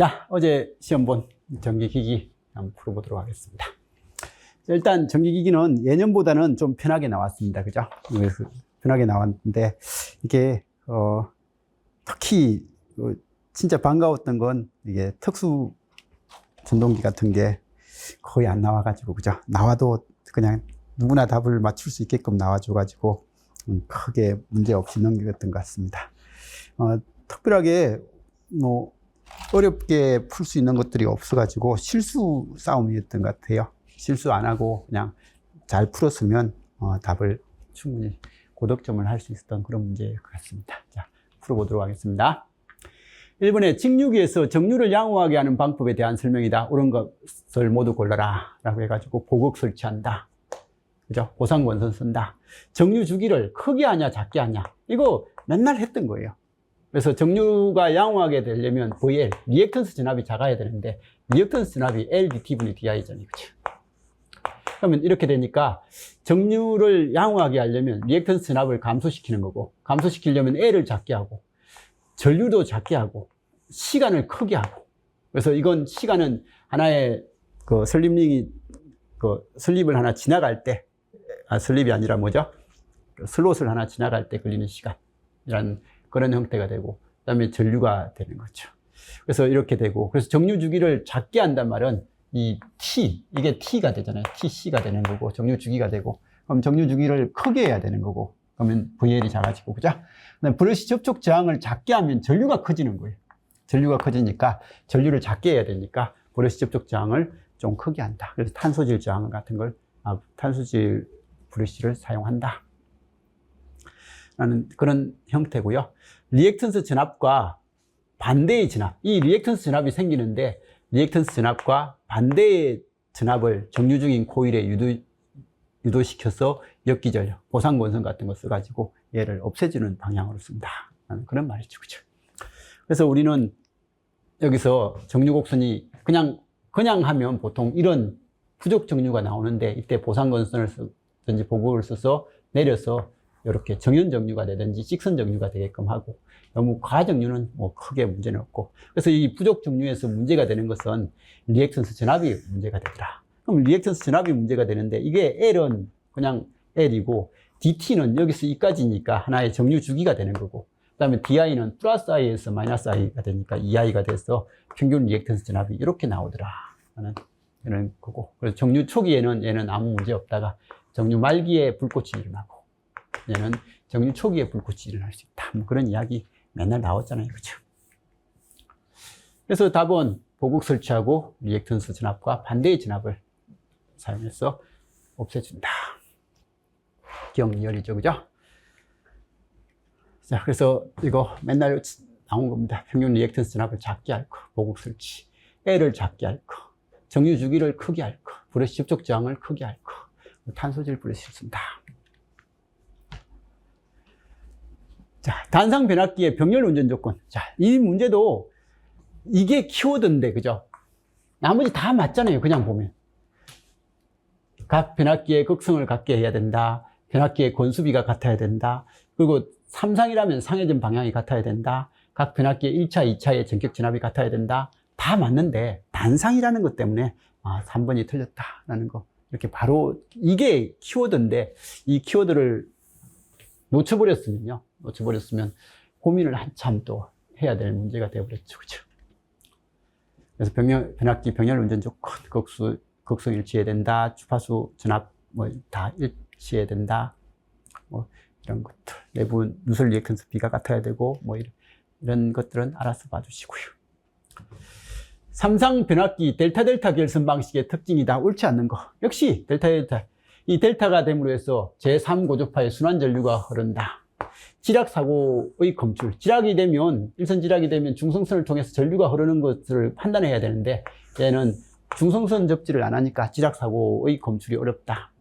자, 어제 시험 본 전기기기 한번 풀어보도록 하겠습니다. 일단 전기기기는 예년보다는 좀 편하게 나왔습니다. 그죠? 그래서 편하게 나왔는데, 이게, 특히, 진짜 반가웠던 건 이게 특수 전동기 같은 게 거의 안 나와가지고, 그죠? 나와도 그냥 누구나 답을 맞출 수 있게끔 나와줘가지고, 크게 문제 없이 넘겼던 것 같습니다. 특별하게, 어렵게 풀 수 있는 것들이 없어가지고 실수 싸움이었던 것 같아요. 실수 안 하고 그냥 잘 풀었으면 답을 충분히 고득점을 할 수 있었던 그런 문제일 것 같습니다. 자, 풀어보도록 하겠습니다. 1번에 직류기에서 정류를 양호하게 하는 방법에 대한 설명이다. 옳은 것을 모두 골라라 라고 해가지고 보극 설치한다. 그죠? 보상권선 쓴다. 정류 주기를 크게 하냐 작게 하냐, 이거 맨날 했던 거예요. 그래서 정류가 양호하게 되려면 VL, 리액턴스 전압이 작아야 되는데, 리액턴스 전압이 LDT분의 DI잖아요. 그죠? 그러면 이렇게 되니까 정류를 양호하게 하려면 리액턴스 전압을 감소시키는 거고, 감소시키려면 L을 작게 하고, 전류도 작게 하고, 시간을 크게 하고. 그래서 이건 시간은 하나의 슬립링이, 슬립을 하나 지나갈 때, 슬립이 아니라 뭐죠? 슬롯을 하나 지나갈 때 걸리는 시간이라는 그런 형태가 되고, 그 다음에 전류가 되는 거죠. 그래서 이렇게 되고, 그래서 정류 주기를 작게 한단 말은 이 T, 이게 T가 되잖아요. TC가 되는 거고, 정류 주기가 되고, 그럼 정류 주기를 크게 해야 되는 거고, 그러면 VL이 작아지고, 그죠? 그다음에 브러쉬 접촉 저항을 작게 하면 전류가 커지는 거예요. 전류가 커지니까 전류를 작게 해야 되니까 브러쉬 접촉 저항을 좀 크게 한다. 그래서 탄소질 저항 같은 걸, 탄소질 브러쉬를 사용한다 라는 그런 형태고요. 리액턴스 전압과 반대의 전압, 이 리액턴스 전압이 생기는데, 리액턴스 전압과 반대의 전압을 정류 중인 코일에 유도시켜서 역기절, 보상권선 같은 거 써가지고 얘를 없애주는 방향으로 쓴다 라는 그런 말이죠. 그죠? 그래서 우리는 여기서 정류 곡선이 그냥 하면 보통 이런 부족 정류가 나오는데, 이때 보상권선을 쓰든지 보극을 써서 내려서 이렇게 정연 정류가 되든지 직선 정류가 되게끔 하고, 너무 과정류는 뭐 크게 문제는 없고, 그래서 이 부족 정류에서 문제가 되는 것은 리액턴스 전압이 문제가 되더라. 그럼 리액턴스 전압이 문제가 되는데, 이게 L은 그냥 L이고 DT는 여기서 이까지니까 하나의 정류 주기가 되는 거고, 그 다음에 DI는 플러스 I에서 마이너스 I가 되니까 2I가 돼서 평균 리액턴스 전압이 이렇게 나오더라 하는 이런 거고, 그래서 정류 초기에는 얘는 아무 문제 없다가 정류 말기에 불꽃이 일어나고, 얘는 정류 초기에 불꽃이 일어날 수 있다. 뭐 그런 이야기 맨날 나왔잖아요. 그죠? 그래서 답은 보극 설치하고 리액턴스 전압과 반대의 전압을 사용해서 없애준다. 기억리얼이죠. 그죠? 자, 그래서 이거 맨날 나온 겁니다. 평균 리액턴스 전압을 작게 할 거, 보극 설치. L을 작게 할 거, 정류 주기를 크게 할 거, 브러쉬 접촉 저항을 크게 할 거, 탄소질 브러쉬를 쓴다. 자, 단상 변압기의 병렬 운전 조건. 자, 이 문제도 이게 키워드인데, 그죠? 나머지 다 맞잖아요. 그냥 보면. 각 변압기의 극성을 갖게 해야 된다. 변압기의 권수비가 같아야 된다. 그리고 3상이라면 상회전 방향이 같아야 된다. 각 변압기의 1차, 2차의 전격 전압이 같아야 된다. 다 맞는데, 단상이라는 것 때문에 3번이 틀렸다라는 거. 이렇게 바로 이게 키워드인데, 이 키워드를 놓쳐버렸으면 고민을 한참 또 해야 될 문제가 되어버렸죠. 그죠? 그래서 변압기 병렬 운전 조건, 극성 일치해야 된다, 주파수 전압 다 일치해야 된다, 이런 것들, 내부 누설 리액턴스 비가 같아야 되고, 이런 것들은 알아서 봐주시고요. 3상 변압기 델타 결선 방식의 특징이다. 옳지 않는 거. 역시 델타. 이 델타가 됨으로 해서 제3 고주파의 순환 전류가 흐른다. 지락 사고의 검출. 일선 지락이 되면 중성선을 통해서 전류가 흐르는 것을 판단해야 되는데, 얘는 중성선 접지를 안 하니까 지락 사고의 검출이 어렵다.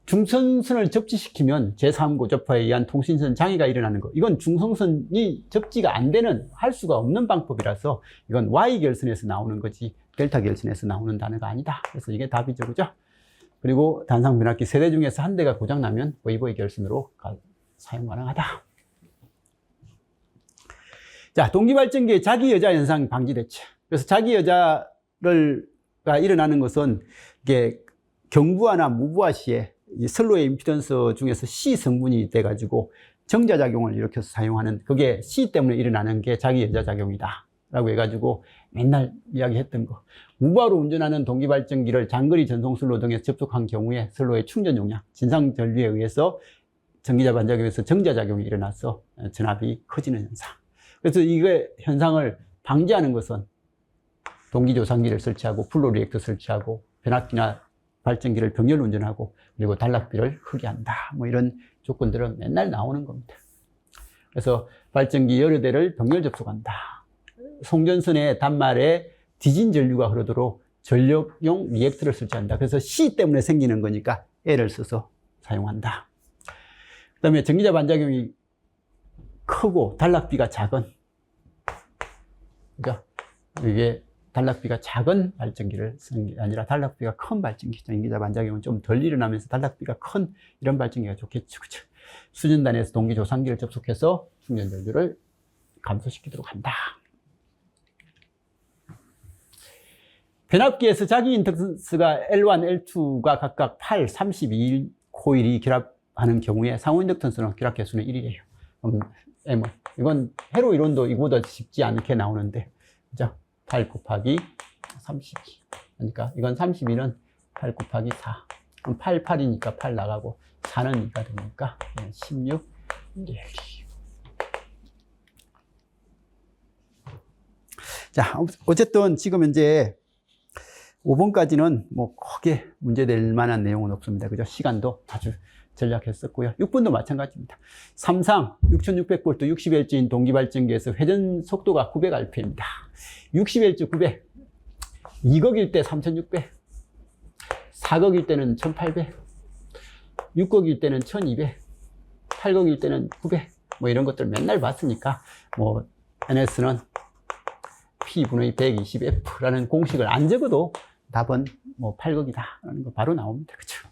중성선을 접지시키면 제3 고주파에 의한 통신선 장애가 일어나는 거. 이건 중성선이 접지가 안 되는, 할 수가 없는 방법이라서 이건 Y 결선에서 나오는 거지 델타 결선에서 나오는 단어가 아니다. 그래서 이게 답이죠. 그죠? 그리고 단상 변압기 세대 중에서 한 대가 고장나면 웨이버의 결선으로 사용 가능하다. 자, 동기발전기의 자기 여자 현상 방지 대책. 그래서 자기 여자가 일어나는 것은 이게 경부화나 무부화 시에 슬로의 임피던스 중에서 C 성분이 돼가지고 정자작용을 일으켜서 사용하는, 그게 C 때문에 일어나는 게 자기 여자작용이다 라고 해가지고 맨날 이야기했던 거. 무부하로 운전하는 동기발전기를 장거리 전송슬로 등에 접촉한 경우에 슬로의 충전 용량, 진상 전류에 의해서 전기자 반작용에서 정자작용이 일어나서 전압이 커지는 현상. 그래서 이거 현상을 방지하는 것은 동기조상기를 설치하고 플로 리액터 설치하고 변압기나 발전기를 병렬 운전하고 그리고 단락비를 흡기한다. 뭐 이런 조건들은 맨날 나오는 겁니다. 그래서 발전기 여러 대를 병렬 접속한다. 송전선의 단말에 디진 전류가 흐르도록 전력용 리액터를 설치한다. 그래서 C 때문에 생기는 거니까 L을 써서 사용한다. 그 다음에 전기자 반작용이 크고 단락비가 작은, 그죠? 이게 단락비가 작은 발전기를 쓰는 게 아니라 단락비가 큰 발전기, 전기자 반작용은 좀 덜 일어나면서 단락비가 큰 이런 발전기가 좋겠죠. 그죠? 수전단에서 동기조상기를 접속해서 충전 전류를 감소시키도록 한다. 변압기에서 자기 인덕턴스가 L1, L2가 각각 8, 32 코일이 결합하는 경우에 상호 인덕턴스는 결합 개수는 1이에요. M은. 이건 회로 이론도 이거보다 쉽지 않게 나오는데, 그죠? 8 곱하기 32. 그러니까 이건 32는 8 곱하기 4. 그럼 8, 8이니까 8 나가고 4는 2가 되니까 16. 자, 어쨌든 지금 이제 5번까지는 뭐 크게 문제될 만한 내용은 없습니다. 그죠? 시간도 아주 전략했었고요. 6번도 마찬가지입니다. 3상 6600V 60Hz인 동기발전기에서 회전 속도가 900rpm입니다. 60Hz 900. 2극일 때 3600. 4극일 때는 1800. 6극일 때는 1200. 8극일 때는 900. 뭐 이런 것들 맨날 봤으니까 뭐 NS는 P분의 120F라는 공식을 안 적어도 답은 뭐 8극이다 라는 거 바로 나옵니다. 그쵸?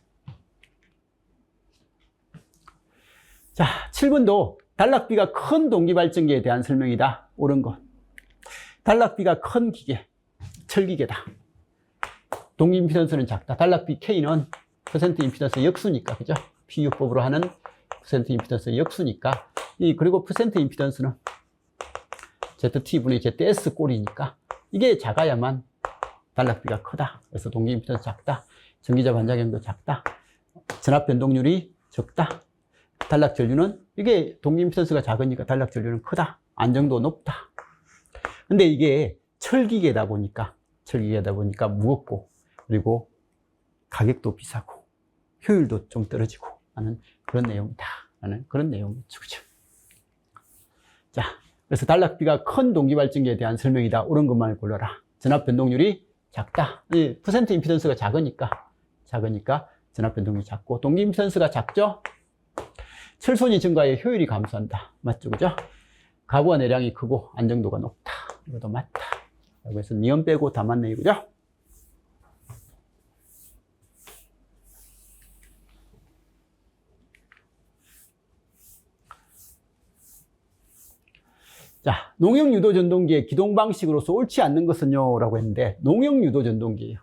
자, 7번도 단락비가 큰 동기발전기에 대한 설명이다. 옳은 것. 단락비가 큰 기계, 철기계다. 동기 임피던스는 작다. 단락비 K는 퍼센트 임피던스 역수니까, 그죠? PU법으로 하는 퍼센트 임피던스 역수니까. 그리고 퍼센트 임피던스는 ZT분의 ZS 꼴이니까 이게 작아야만 단락비가 크다. 그래서 동기 임피던스 작다. 전기자 반작용도 작다. 전압 변동률이 적다. 단락 전류는 이게 동기 임피던스가 작으니까 단락 전류는 크다. 안정도 높다. 근데 이게 철기계다 보니까 무겁고 그리고 가격도 비싸고 효율도 좀 떨어지고 하는 그런 내용이다. 라는 그런 내용이죠. 그죠? 자, 그래서 단락비가 큰 동기발전기에 대한 설명이다. 옳은 것만을 골라라. 전압 변동률이 작다. 퍼센트 임피던스가 작으니까 전압 변동률이 작고 동기 임피던스가 작죠? 철손이 증가해 효율이 감소한다. 맞죠? 그죠? 가부하 내량이 크고 안정도가 높다. 이것도 맞다. 라고 해서 니은 빼고 다 맞네. 그죠? 자, 농형 유도 전동기의 기동 방식으로서 옳지 않는 것은요? 라고 했는데, 농형 유도 전동기예요.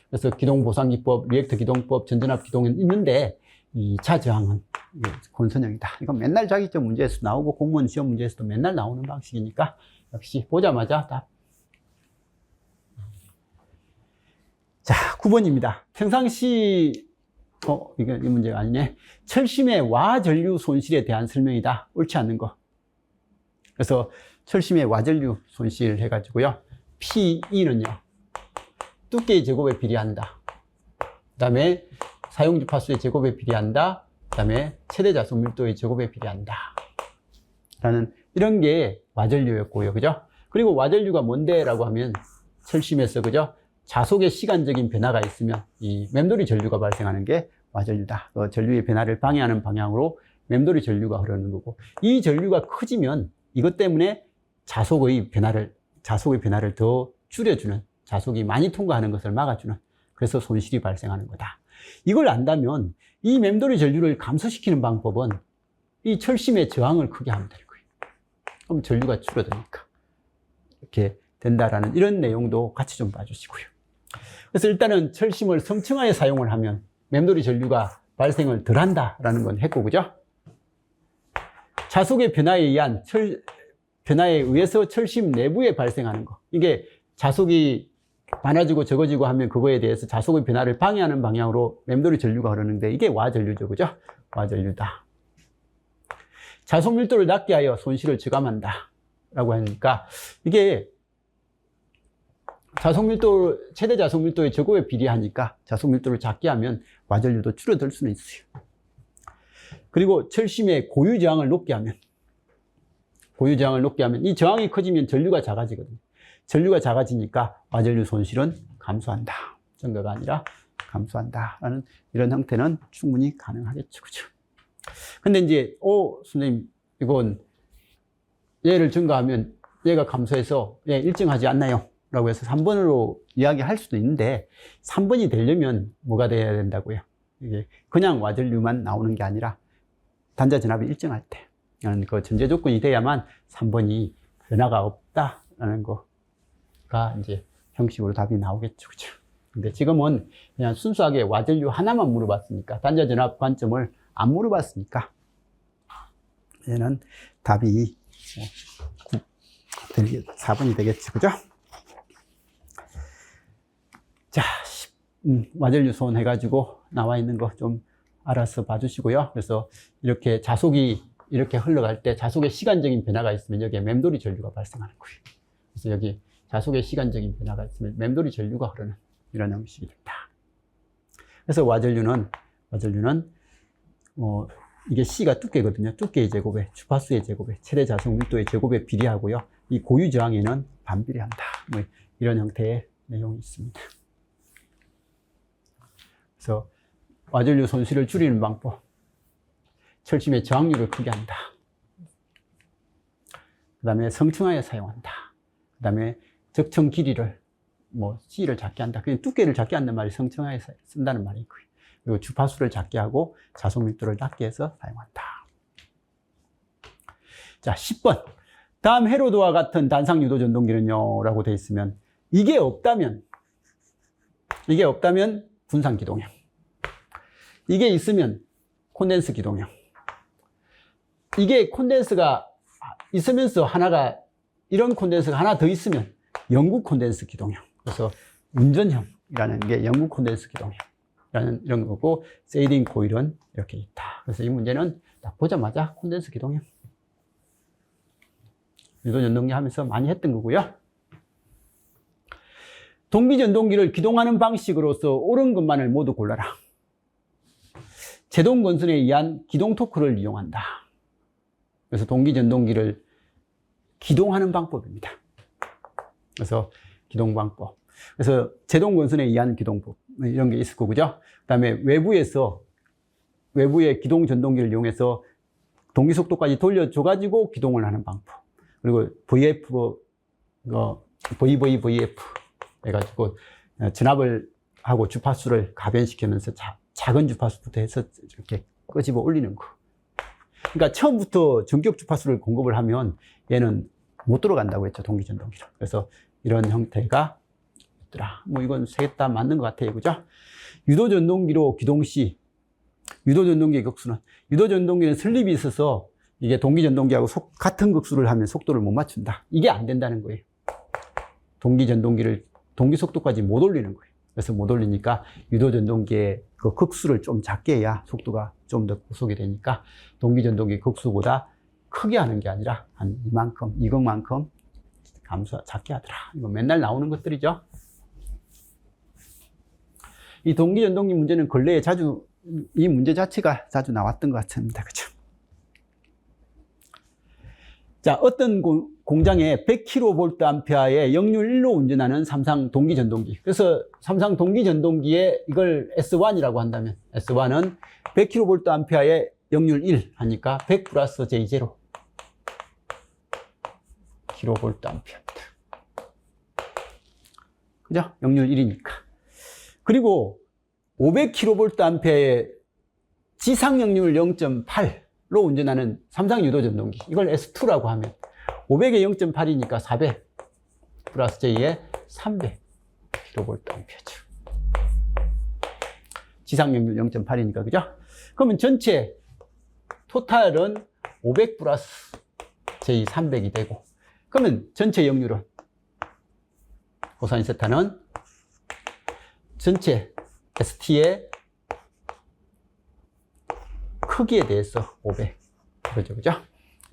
그래서 기동 보상기법, 리액터 기동법, 전전압 기동은 있는데, 이 차 저항은 권선형이다. 이건 맨날 자기점 문제에서 나오고 공무원 시험 문제에서도 맨날 나오는 방식이니까 역시 보자마자 답. 자, 9번입니다. 평상시 이게 이 문제가 아니네. 철심의 와전류 손실에 대한 설명이다. 옳지 않는 거. 그래서 철심의 와전류 손실 해가지고요. PE는요. 두께의 제곱에 비례한다. 그 다음에 사용주파수의 제곱에 비례한다. 그 다음에 최대 자속 밀도의 제곱에 비례한다. 라는 이런 게 와전류였고요. 그죠? 그리고 와전류가 뭔데? 라고 하면 철심에서 그죠? 자속의 시간적인 변화가 있으면 이 맴돌이 전류가 발생하는 게 와전류다. 전류의 변화를 방해하는 방향으로 맴돌이 전류가 흐르는 거고, 이 전류가 커지면 이것 때문에 자속의 변화를 더 줄여주는, 자속이 많이 통과하는 것을 막아주는, 그래서 손실이 발생하는 거다. 이걸 안다면 이 맴돌이 전류를 감소시키는 방법은 이 철심의 저항을 크게 하면 되는 거예요. 그럼 전류가 줄어드니까. 이렇게 된다라는 이런 내용도 같이 좀 봐주시고요. 그래서 일단은 철심을 성층하에 사용을 하면 맴돌이 전류가 발생을 덜 한다라는 건 했고, 그죠? 자속의 변화에 의한 변화에 의해서 철심 내부에 발생하는 거. 이게 자속이 많아지고 적어지고 하면 그거에 대해서 자속의 변화를 방해하는 방향으로 맴돌이 전류가 흐르는데 이게 와전류죠, 그죠? 와전류다. 자속 밀도를 낮게 하여 손실을 저감한다 라고 하니까 이게 최대 자속 밀도의 저고에 비례하니까 자속 밀도를 작게 하면 와전류도 줄어들 수는 있어요. 그리고 철심의 고유 저항을 높게 하면 이 저항이 커지면 전류가 작아지거든요. 전류가 작아지니까 와전류 손실은 감소한다. 증가가 아니라 감소한다. 라는 이런 형태는 충분히 가능하겠죠. 그죠? 근데 이제, 선생님, 이건 얘를 증가하면 얘가 감소해서 얘 일정하지 않나요? 라고 해서 3번으로 이야기할 수도 있는데 3번이 되려면 뭐가 돼야 된다고요? 이게 그냥 와전류만 나오는 게 아니라 단자 전압이 일정할 때 그 전제 조건이 돼야만 3번이 변화가 없다라는 거가 이제 형식으로 답이 나오겠죠. 그죠? 근데 지금은 그냥 순수하게 와전류 하나만 물어봤으니까 단자 전압 관점을 안 물어봤으니까 얘는 답이 4번이 되겠죠. 그죠? 자, 와전류 손 해가지고 나와 있는 거 좀 알아서 봐주시고요. 그래서 이렇게 자속이 이렇게 흘러갈 때 자속의 시간적인 변화가 있으면 여기에 맴돌이 전류가 발생하는 거예요. 그래서 여기 자속의 시간적인 변화가 있으면 맴돌이 전류가 흐르는 이런 형식이 된다. 그래서 와전류는 이게 C가 두께거든요. 두께의 제곱에 주파수의 제곱에 최대 자속 밀도의 제곱에 비례하고요. 이 고유 저항에는 반비례한다. 뭐 이런 형태의 내용이 있습니다. 그래서 와전류 손실을 줄이는 방법, 철심의 저항률을 크게 한다. 그 다음에 성층하에 사용한다. 그 다음에 적층 길이를 C를 작게 한다. 그냥 두께를 작게 한다는 말이 성층하에 쓴다는 말이고요. 그리고 주파수를 작게 하고 자속 밀도를 낮게 해서 사용한다. 자, 10번. 다음 헤로드와 같은 단상 유도 전동기는요? 라고 되어 있으면 이게 없다면 분산 기동형. 이게 있으면 콘덴스 기동형. 이게 콘덴스가 있으면서 이런 콘덴스가 하나 더 있으면 영구 콘덴스 기동형. 그래서 운전형이라는 게 영구 콘덴스 기동형이라는 이런 거고, 세이딩 코일은 이렇게 있다. 그래서 이 문제는 딱 보자마자 콘덴스 기동형. 유도 전동기 하면서 많이 했던 거고요. 동기 전동기를 기동하는 방식으로서 옳은 것만을 모두 골라라. 제동 건선에 의한 기동 토크를 이용한다. 그래서 동기 전동기를 기동하는 방법입니다. 그래서 기동 방법. 그래서 제동 건선에 의한 기동법 이런 게 있을 거고요. 그다음에 외부의 기동 전동기를 이용해서 동기 속도까지 돌려줘 가지고 기동을 하는 방법. 그리고 VF 해가지고 전압을 하고 주파수를 가변시키면서 작은 주파수부터 해서 이렇게 끄집어 올리는 거. 그러니까 처음부터 전격 주파수를 공급을 하면 얘는 못 들어간다고 했죠, 동기전동기로. 그래서 이런 형태가 있더라. 이건 세 개 다 맞는 것 같아요, 그죠? 유도전동기로 기동 시, 유도전동기의 극수는, 유도전동기는 슬립이 있어서 이게 동기전동기하고 같은 극수를 하면 속도를 못 맞춘다. 이게 안 된다는 거예요. 동기전동기를 동기 속도까지 못 올리는 거예요. 그래서 못 올리니까 유도전동기의 그 극수를 좀 작게 해야 속도가 좀 더 구속이 되니까 동기전동기 극수보다 크게 하는 게 아니라 한 이것만큼 작게 하더라. 이거 맨날 나오는 것들이죠. 이 동기전동기 문제는 근래에 이 문제 자체가 자주 나왔던 것 같습니다. 그죠? 자, 어떤 공장에 100kVA의 역률 1로 운전하는 삼상 동기전동기. 그래서 삼상 동기전동기에 이걸 S1이라고 한다면, S1은 100kVA의 역률 1 하니까 100 플러스 J0 kVA. 그죠? 역률 1이니까. 그리고 500kVA의 지상 역률 0.8로 운전하는 삼상 유도 전동기. 이걸 S2라고 하면 500에 0.8이니까 400. 플러스 J에 300kV 암페어죠. 지상용률 0.8이니까, 그죠? 그러면 전체 토탈은 500 플러스 J 300이 되고, 그러면 전체 역률은 코사인 세타는 전체 ST의 크기에 대해서 500. 그죠, 그죠?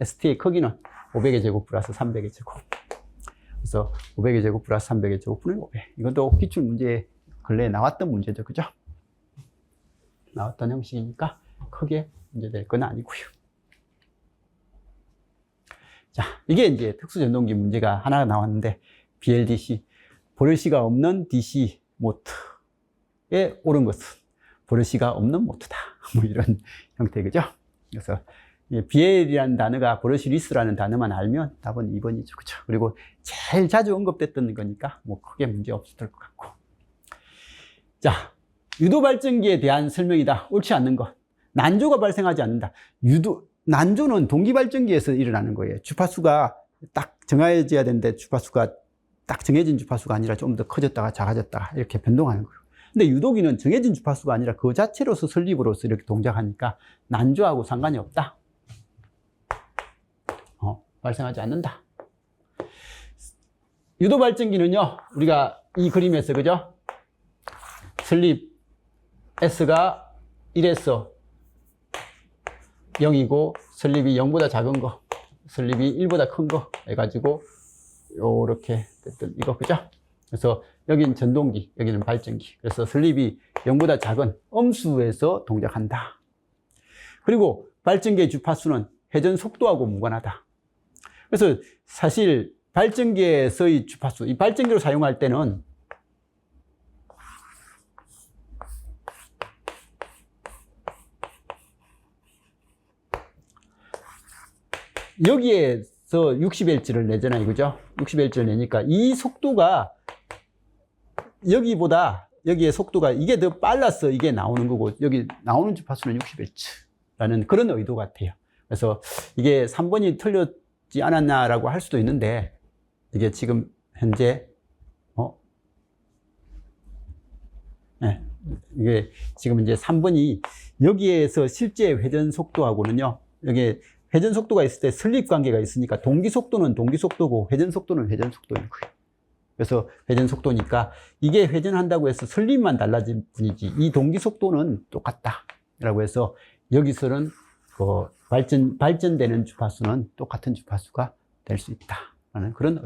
ST의 크기는 500의 제곱 플러스 300의 제곱. 그래서 500의 제곱 플러스 300의 제곱분의 500. 이것도 기출 문제에 근래에 나왔던 문제죠, 그죠? 나왔던 형식이니까 크게 문제될 건 아니고요. 자, 이게 이제 특수전동기 문제가 하나 나왔는데, BLDC, 버릇이가 없는 DC 모터에 옳은 것은 버릇이가 없는 모터다. 뭐 이런 형태, 그죠? 그래서 BL이라는 단어가 버릇이리스라는 단어만 알면 답은 2번이죠, 그죠? 그리고 제일 자주 언급됐던 거니까 뭐 크게 문제 없었을 것 같고. 자, 유도 발전기에 대한 설명이다. 옳지 않는 것. 난조가 발생하지 않는다. 난조는 동기 발전기에서 일어나는 거예요. 주파수가 딱 정해져야 되는데 주파수가 딱 정해진 주파수가 아니라 좀 더 커졌다가 작아졌다가 이렇게 변동하는 거예요. 근데 유도기는 정해진 주파수가 아니라 그 자체로서 설립으로서 이렇게 동작하니까 난조하고 상관이 없다. 발생하지 않는다. 유도 발전기는요, 우리가 이 그림에서, 그죠? 설립 S가 1에서 0이고, 설립이 0보다 작은 거, 설립이 1보다 큰 거 해가지고, 요렇게 됐던 이거, 그죠? 그래서 여기는 전동기, 여기는 발전기. 그래서 설립이 0보다 작은 음수에서 동작한다. 그리고 발전기의 주파수는 회전 속도하고 무관하다. 그래서 사실 발전기에서의 주파수, 이 발전기로 사용할 때는 여기에서 60Hz를 내잖아요, 그죠? 60Hz를 내니까 이 속도가 여기의 속도가 이게 더 빨라서 이게 나오는 거고, 여기 나오는 주파수는 60Hz라는 그런 의도 같아요. 그래서 이게 3번이 틀렸지 않았나라고 할 수도 있는데, 이게 지금 현재 네, 이게 지금 이제 3번이 여기에서 실제 회전 속도하고는요, 여기 회전 속도가 있을 때 설립 관계가 있으니까 동기 속도는 동기 속도고 회전 속도는 회전 속도인 거예요. 그래서 회전 속도니까 이게 회전한다고 해서 설립만 달라진 뿐이지 이 동기 속도는 똑같다라고 해서 여기서는 그 발전되는 주파수는 똑같은 주파수가 될 수 있다라는 그런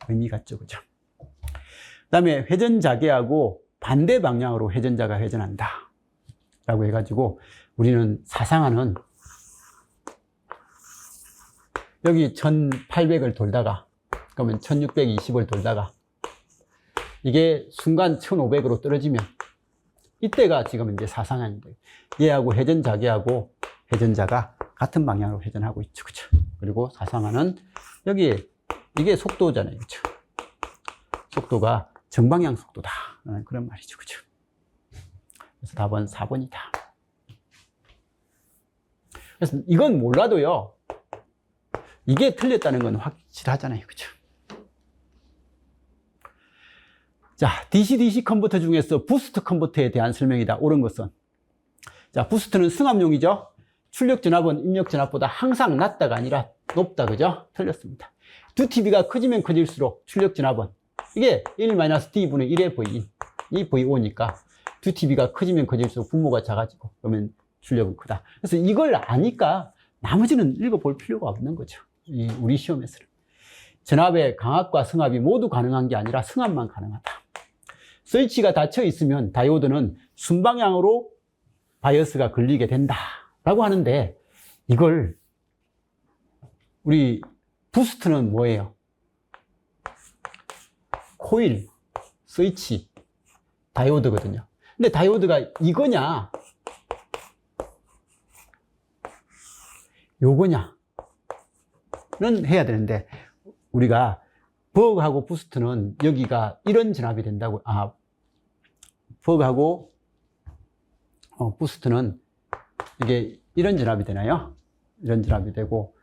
의미 같죠, 그죠? 그다음에 회전자계하고 반대 방향으로 회전자가 회전한다라고 해가지고 우리는 사상하는 여기 1800을 돌다가 그러면 1620을 돌다가 이게 순간 1500으로 떨어지면 이때가 지금 이제 사상한인데 얘하고 회전자계하고 회전자가 같은 방향으로 회전하고 있죠, 그죠? 그리고 사상하는 여기 이게 속도잖아요, 그죠? 속도가 정방향 속도다 그런 말이죠, 그죠? 그래서 답은 4번이다. 그래서 이건 몰라도요, 이게 틀렸다는 건 확실하잖아요, 그죠? 자, DC-DC 컨버터 중에서 부스트 컨버터에 대한 설명이다. 옳은 것은. 자, 부스트는 승합용이죠. 출력 전압은 입력 전압보다 항상 낮다가 아니라 높다, 그죠? 틀렸습니다. 두TV가 커지면 커질수록 출력 전압은 이게 1-D분의 1의 V인, 이 V5니까 두TV가 커지면 커질수록 분모가 작아지고 그러면 출력은 크다. 그래서 이걸 아니까 나머지는 읽어볼 필요가 없는 거죠. 우리 시험에서는. 전압의 강압과 승합이 모두 가능한 게 아니라 승합만 가능하다. 스위치가 닫혀 있으면 다이오드는 순방향으로 바이어스가 걸리게 된다 라고 하는데 이걸 우리 부스트는 뭐예요? 코일, 스위치, 다이오드거든요. 근데 다이오드가 이거냐 요거냐는 해야 되는데 우리가 버그하고 부스트는 여기가 이런 전압이 된다고, 버그하고 부스트는 이게 이런 전압이 되나요? 이런 전압이 되고,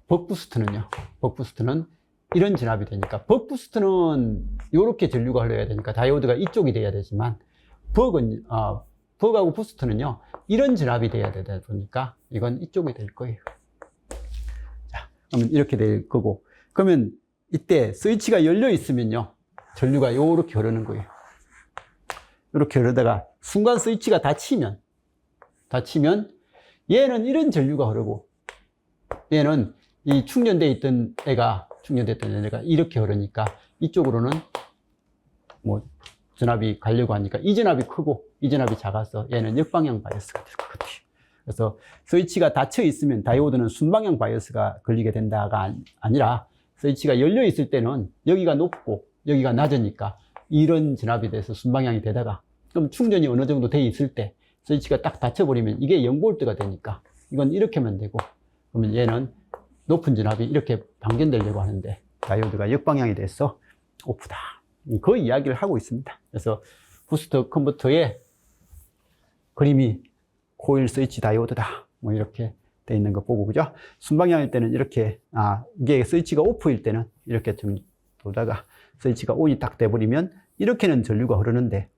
벅부스트는요, 벅부스트는 이런 진압이 되니까, 벅부스트는 이렇게 전류가 흘러야 되니까 다이오드가 이쪽이 돼야 되지만, 벅하고 부스트는요, 이런 진압이 돼야 되다 보니까 이건 이쪽이 될 거예요. 자, 그러면 이렇게 될 거고, 그러면 이때 스위치가 열려 있으면요, 전류가 이렇게 흐르는 거예요. 이렇게 흐르다가 순간 스위치가 닫히면 얘는 이런 전류가 흐르고, 얘는 이 충전됐던 애가 이렇게 흐르니까 이쪽으로는 뭐 전압이 가려고 하니까 이 전압이 크고 이 전압이 작아서 얘는 역방향 바이어스가 될 거거든요. 그래서 스위치가 닫혀 있으면 다이오드는 순방향 바이어스가 걸리게 된다가 아니라, 스위치가 열려 있을 때는 여기가 높고 여기가 낮으니까 이런 전압이 돼서 순방향이 되다가, 그럼 충전이 어느 정도 돼 있을 때 스위치가 딱 닫혀버리면 이게 0V가 되니까 이건 이렇게만 되고, 그러면 얘는 높은 전압이 이렇게 방전되려고 하는데 다이오드가 역방향이 돼서 오프다. 그 이야기를 하고 있습니다. 그래서 부스트 컨버터의 그림이 코일 스위치 다이오드다, 뭐 이렇게 돼 있는 거 보고, 그죠? 순방향일 때는 이렇게, 이게 스위치가 오프일 때는 이렇게 좀 돌다가 스위치가 온이 딱 돼버리면 이렇게는 전류가 흐르는데,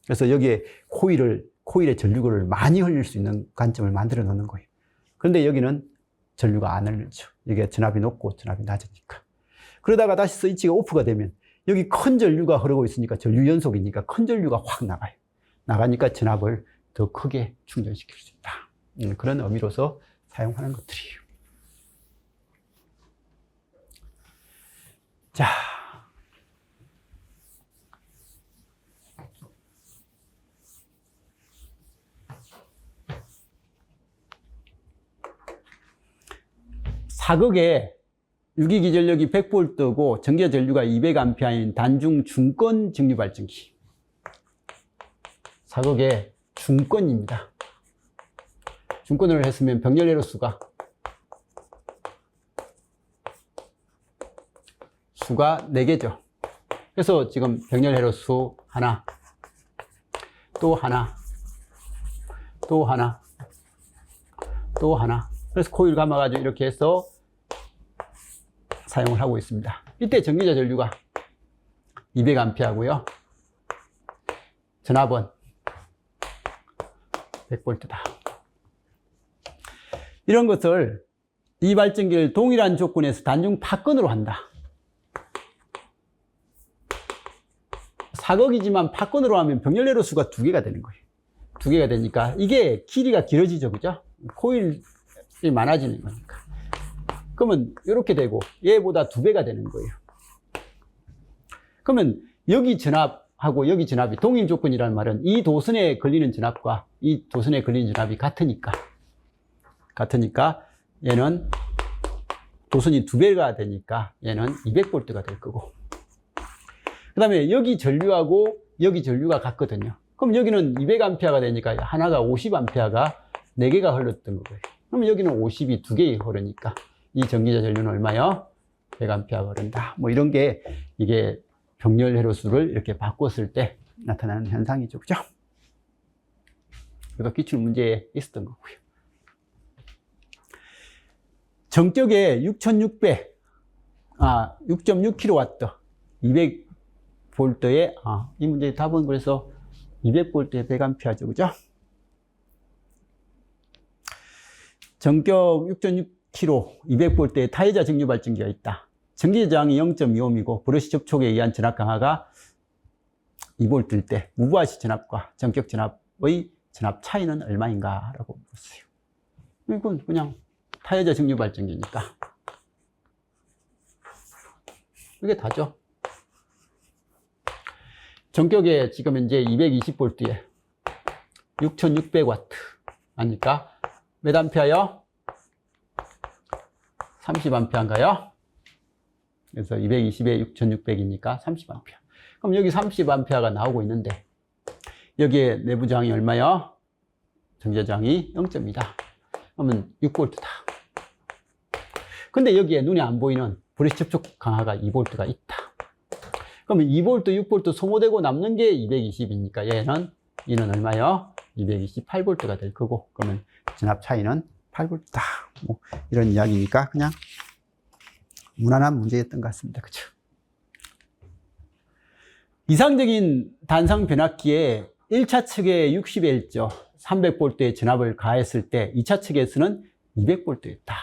그래서 여기에 코일의 전류를 많이 흘릴 수 있는 관점을 만들어 놓는 거예요. 그런데 여기는 전류가 안 흘리죠. 이게 전압이 높고 전압이 낮으니까. 그러다가 다시 스위치가 오프가 되면 여기 큰 전류가 흐르고 있으니까, 전류 연속이니까 큰 전류가 확 나가요. 나가니까 전압을 더 크게 충전시킬 수 있다. 그런 의미로서 사용하는 것들이에요. 자, 사극에 유기기전력이 100V고 전기자 전류가 200A인 단중 중권 직류 발전기. 사극의 중권입니다. 중권을 했으면 병렬 회로수가 수가 4개죠. 그래서 지금 병렬 회로수 하나, 또 하나, 또 하나, 또 하나. 그래서 코일 감아가지고 이렇게 해서 사용을 하고 있습니다. 이때 전기자 전류가 200A고요. 전압은 100V다. 이런 것을 이 발전기를 동일한 조건에서 단중 파건으로 한다. 사극이지만 파건으로 하면 병렬 회로수가 2개가 되는 거예요. 2개가 되니까 이게 길이가 길어지죠, 그죠? 코일이 많아지는 거니까. 그러면 이렇게 되고 얘보다 2배가 되는 거예요. 그러면 여기 전압하고 여기 전압이 동일 조건이라는 말은 이 도선에 걸리는 전압과 이 도선에 걸리는 전압이 같으니까 얘는 도선이 2배가 되니까 얘는 200V가 될 거고, 그 다음에 여기 전류하고 여기 전류가 같거든요. 그럼 여기는 200A가 되니까 하나가 50A가 4개가 흘렀던 거예요. 그럼 여기는 50이 2개 흐르니까 이 전기자 전류는 얼마요? 100A가 흐른다. 뭐 이런 게 이게 병렬 회로수를 이렇게 바꿨을 때 나타나는 현상이죠. 그죠? 이거 기출 문제에 있었던 거고요. 정격에 6600, 6.6kW, 200V에, 이 문제의 답은 그래서 200V에 100A죠. 그죠? 전격 6.6kg, 200V의 타이자 직류 발전기가 있다. 전기 저항이 0.25ohm이고 브러시 접촉에 의한 전압 강하가 2V일 때 무브아시 전압과 전격 전압의 전압 차이는 얼마인가? 라고 물었어요. 이건 그냥 타이자 직류 발전기니까 이게 다죠. 전격에 지금 현재 220V에 6600W 하니까 몇 암페어요? 30A인가요? 그래서 220에 6600이니까 30A. 그럼 여기 30A가 나오고 있는데 여기에 내부 저항이 얼마요? 전기자 저항이 0.2다. 그러면 6V다. 근데 여기에 눈에 안 보이는 브러시 접촉 강화가 2V가 있다. 그러면 2V, 6V 소모되고 남는 게 220이니까 얘는 얼마요? 228V가 될 거고, 그러면 전압 차이는 8V다. 뭐 이런 이야기니까 그냥 무난한 문제였던 것 같습니다. 그죠? 이상적인 단상 변압기에 1차 측에 60Hz 300V의 전압을 가했을 때 2차 측에서는 200V였다.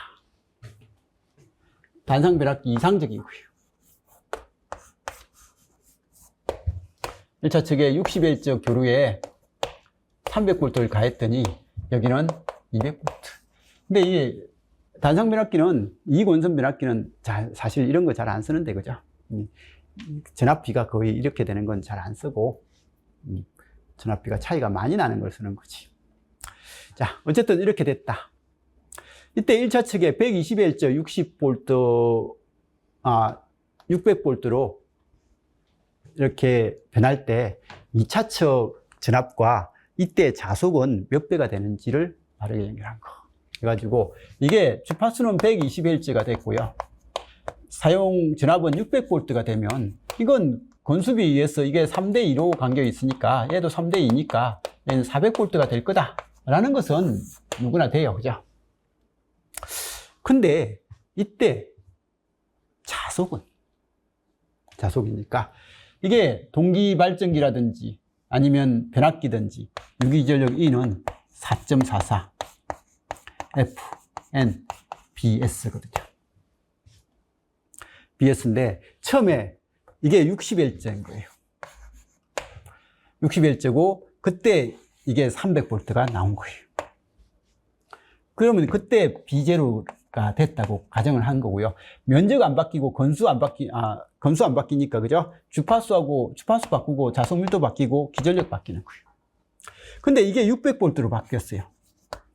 단상 변압기 이상적이고요. 1차 측에 60Hz 교류에 300V를 가했더니 여기는 200V. 근데 이 단상 변압기는, 이권선 변압기는 사실 이런 거 잘 안 쓰는데, 그죠? 전압비가 거의 이렇게 되는 건 잘 안 쓰고, 전압비가 차이가 많이 나는 걸 쓰는 거지. 자, 어쨌든 이렇게 됐다. 이때 1차 측에 120Hz 600V로 이렇게 변할 때 2차 측 전압과 이때 자속은 몇 배가 되는지를 바르게 연결한 거. 그래가지고 이게 주파수는 120Hz가 됐고요. 사용 전압은 600V가 되면 이건 건수비에 의해서 이게 3대2로 간격이 있으니까 얘도 3대2니까 얘는 400V가 될 거다 라는 것은 누구나 돼요. 그죠? 근데 이때 자속이니까 이게 동기 발전기라든지 아니면 변압기든지 유기전력 E는 4.44 FN BS거든요. BS인데 처음에 이게 60Hz인 거예요. 60Hz고 그때 이게 300V가 나온 거예요. 그러면 그때 B0가 됐다고 가정을 한 거고요. 면적 안 바뀌고 건수 안 바뀌니까, 그죠? 주파수 바꾸고 자속 밀도 바뀌고 기전력 바뀌는 거예요. 근데 이게 600V로 바뀌었어요.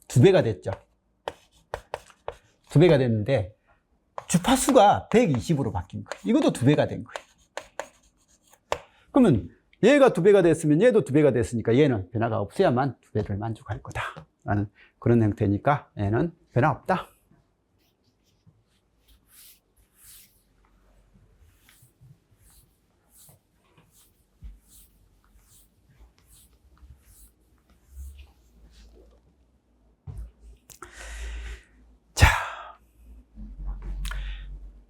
2배가 됐죠. 2배가 됐는데 주파수가 120으로 바뀐 거예요. 이것도 2배가 된 거예요. 그러면 얘가 2배가 됐으면 얘도 2배가 됐으니까 얘는 변화가 없어야만 2배를 만족할 거다 라는 그런 형태니까 얘는 변화 없다. 자,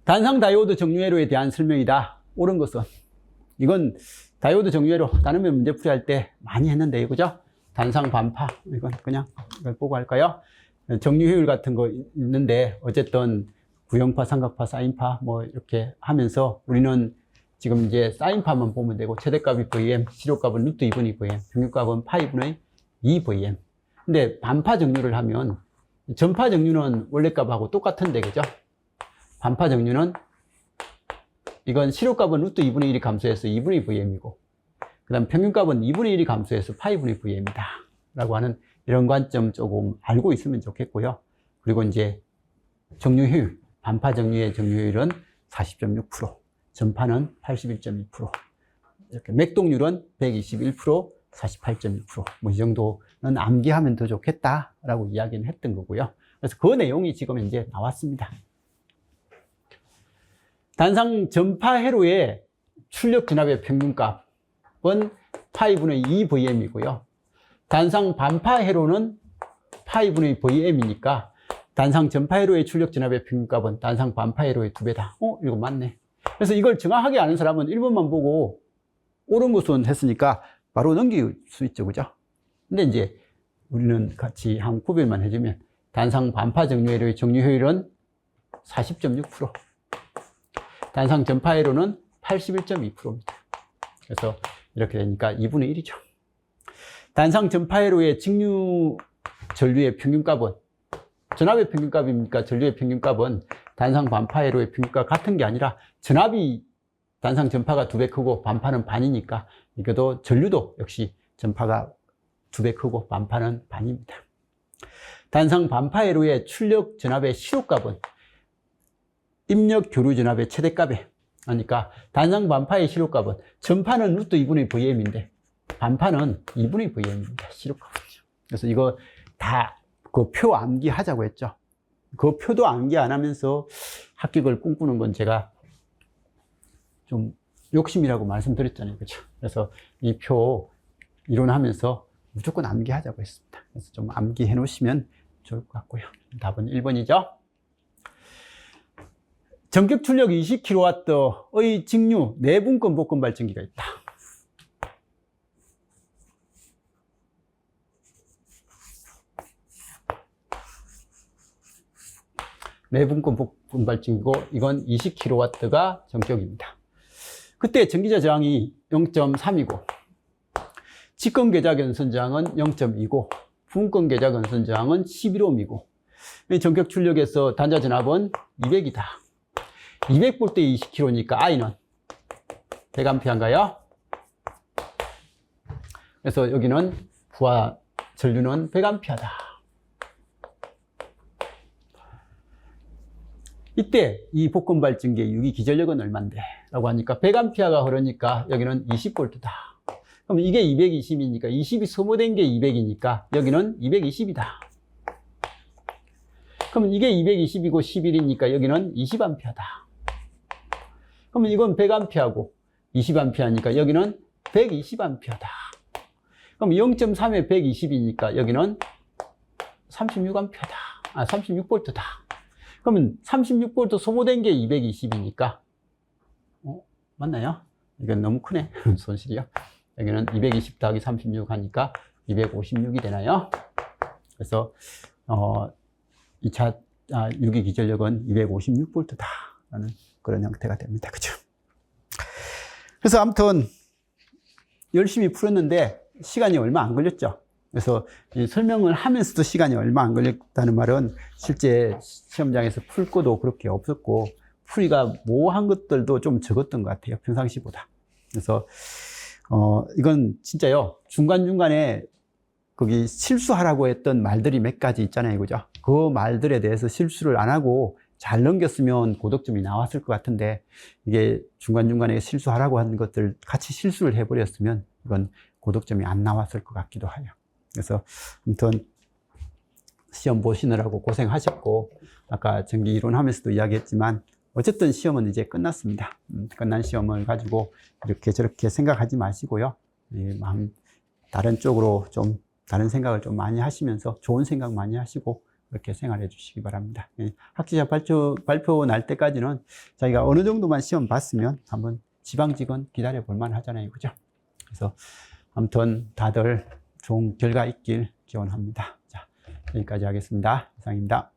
단상 다이오드 정류회로에 대한 설명이다. 옳은 것은 이건 다이오드 정류회로 나누면 문제풀이 할 때 많이 했는데, 그죠? 단상 반파, 이건 그냥 이걸 보고 할까요? 정류효율 같은 거 있는데, 어쨌든 구형파, 삼각파, 사인파 뭐 이렇게 하면서 우리는 지금 이제 사인파만 보면 되고, 최대값이 VM, 실효값은 루트 2분의 VM, 평균값은 파이분의 2VM. 근데 반파 정류를 하면 전파 정류는 원래 값하고 똑같은데, 그죠? 반파 정류는 이건 실효값은 루트 2분의 1이 감소해서 2분의 VM이고, 그 다음 평균값은 2분의 1이 감소해서 파이분의 VM이다 라고 하는 이런 관점 조금 알고 있으면 좋겠고요. 그리고 이제 정류효율, 반파 정류의 정류효율은 40.6%, 전파는 81.2%, 이렇게 맥동률은 121%, 48.6%, 뭐 이 정도는 암기하면 더 좋겠다라고 이야기는 했던 거고요. 그래서 그 내용이 지금 이제 나왔습니다. 단상 전파 회로의 출력 전압의 평균값은 파이분의 2VM이고요. 단상 반파 회로는 파이분의 VM이니까 단상 전파 회로의 출력 전압의 평균값은 단상 반파 회로의 2배다. 이거 맞네. 그래서 이걸 정확하게 아는 사람은 1번만 보고 옳은 것은 했으니까 바로 넘길 수 있죠. 그죠? 근데 이제 우리는 같이 한 구별만 해주면 단상 반파 정류회로의 정류효율은 40.6%. 단상 전파회로는 81.2%입니다. 그래서 이렇게 되니까 2분의 1이죠. 단상 전파회로의 직류 전류의 평균값은 전압의 평균값입니까? 전류의 평균값은 단상 반파회로의 평균값 같은 게 아니라 전압이 단상 전파가 2배 크고 반파는 반이니까 이것도 전류도 역시 전파가 2배 크고 반파는 반입니다. 단상 반파회로의 출력 전압의 실효값은 입력 교류 전압의 최대값에, 그러니까 단상 반파의 실효값은 전파는 루트 2분의 VM인데 반파는 2분의 VM입니다. 실효값은요. 그래서 이거 다 그 표 암기하자고 했죠. 그 표도 암기 안 하면서 합격을 꿈꾸는 건 제가 좀 욕심이라고 말씀드렸잖아요. 그렇죠? 그래서 이 표 이론하면서 무조건 암기하자고 했습니다. 그래서 좀 암기해 놓으시면 좋을 것 같고요. 답은 1번이죠. 전격 출력 20kW의 직류 내분권 복권 발전기가 있다. 내분권 복권 발전기고 이건 20kW가 전격입니다. 그때 전기자 저항이 0.3이고 직권 계좌 견선 저항은 0.2고 분권 계좌 견선 저항은 11ohm이고 전격 출력에서 단자 전압은 200이다. 200V 20kg니까 I는 100A인가요? 그래서 여기는 부하 전류는 100A다. 이때 이 복권 발전기의 유기 기전력은 얼만데? 라고 하니까 100A가 흐르니까 여기는 20V다. 그럼 이게 220이니까 20이 소모된 게 200이니까 여기는 220이다. 그럼 이게 220이고 11이니까 여기는 20A다. 그러면 이건 100A고 20A니까 여기는 120A다. 그럼 0.3에 120이니까 여기는 36A다. 36V다. 그러면 36V 소모된 게 220이니까 맞나요? 이건 너무 크네. 손실이요. 여기는 220 더하기 36 하니까 256이 되나요? 그래서 2차 유기 기전력은 256V다 라는 그런 형태가 됩니다. 그죠? 그래서 아무튼 열심히 풀었는데 시간이 얼마 안 걸렸죠. 그래서 이 설명을 하면서도 시간이 얼마 안 걸렸다는 말은 실제 시험장에서 풀 것도 그렇게 없었고 풀이가 모호한 것들도 좀 적었던 것 같아요. 평상시보다. 그래서 이건 진짜요. 중간중간에 거기 실수하라고 했던 말들이 몇 가지 있잖아요. 그죠? 그 말들에 대해서 실수를 안 하고 잘 넘겼으면 고득점이 나왔을 것 같은데 이게 중간중간에 실수하라고 한 것들 같이 실수를 해버렸으면 이건 고득점이 안 나왔을 것 같기도 해요. 그래서 아무튼 시험 보시느라고 고생하셨고 아까 전기 이론 하면서도 이야기했지만 어쨌든 시험은 이제 끝났습니다. 끝난 시험을 가지고 이렇게 저렇게 생각하지 마시고요. 마음 다른 쪽으로 좀 다른 생각을 좀 많이 하시면서 좋은 생각 많이 하시고 그렇게 생활해 주시기 바랍니다. 학기시험 발표 날 때까지는 자기가 어느 정도만 시험 봤으면 한번 지방직은 기다려 볼 만 하잖아요. 그죠? 그래서 아무튼 다들 좋은 결과 있길 기원합니다. 자, 여기까지 하겠습니다. 이상입니다.